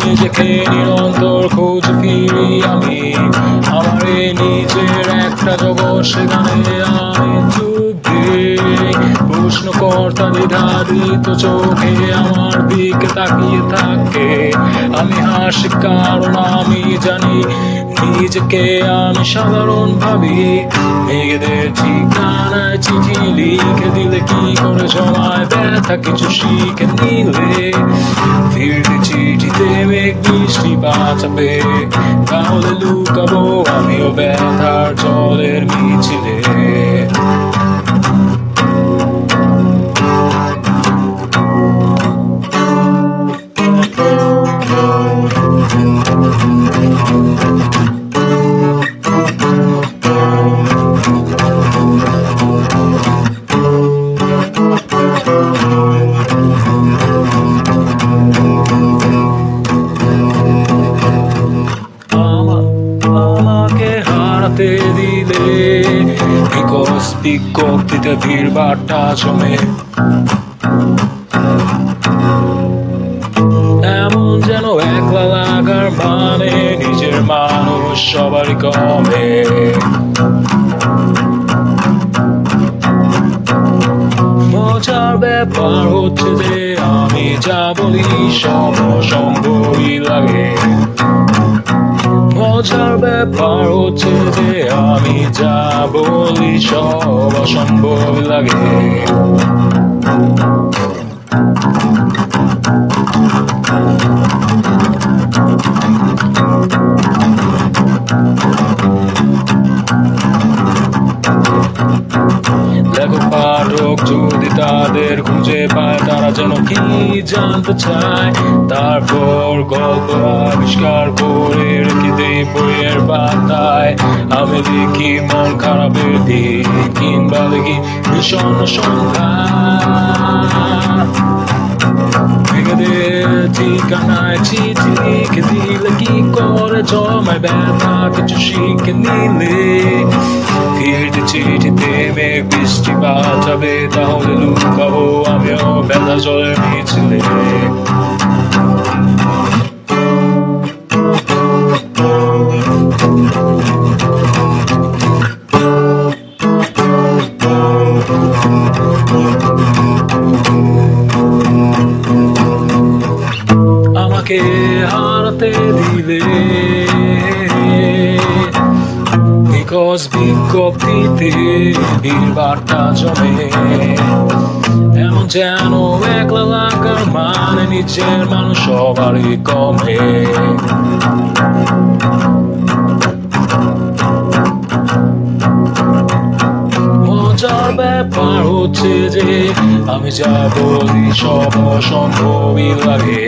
নিজেকে নিরন্তর খোঁজ ফিরি আমি আমার এই নিজের একটা জগৎ, সেখানে আমি ডুবে প্রশ্নকর্তা দ্বিধান্বিত চোখে আমার দিকে তাকিয়ে থাকে। আমি হাসি কারণ আমি জানি নিজেকে আমি সাধারণ ভাবি। মেয়েদের ঠিকানায় চিঠি লিখে দিলে কি করে সময় ব্যথা কিছু শিখে নিলে ফিরতে চিঠিতে মেঘ বৃষ্টি বাঁচাবে, তাহলে লুকাবো আমিও ব্যথার জলের মিছিলে। আমাকে হারাতে দিলে বিজ্ঞপ্তিতে ভিড়ভাট্টা জমে, এমন যেন একলা লাগার মানে নিজের মানুষ সবারই কমে। মজার ব্যাপার হচ্ছে যে আমি যা বলি সব অসম্ভবই লাগে। মজার ব্যাপার হচ্ছে যে আমি যা বলি সব অসম্ভব লাগে। লেখক পাঠক যদি তাদের খুঁজে পায়, তারা যেন কি জানতে চায়, তারপর গল্প আবিষ্কার করে রেখে দেই বইয়ের পাতায়। আমি লিখি মন খারাপের দিক, কিংবা লিখি ভীষণ সন্ধ্যা। ঠিকানায় চিঠি লিখে দিলে কি করে জমায় ব্যথা কিছু শিখে নিলে ফিরতে চিঠিতে মেঘ বৃষ্টি বাঁচাবে, তাহলে লুকাবো আমিও ব্যথা জলের মিছিলে। আমাকে হারাতে দিলে বিজ্ঞপ্তিতে ভিড়ভাট্টা জমে, এমন যেন একলা লাগার মানে নিজের মানুষ সবারই কমে। মজার ব্যাপার হচ্ছে যে আমি যা বলি সব অসম্ভবই লাগে।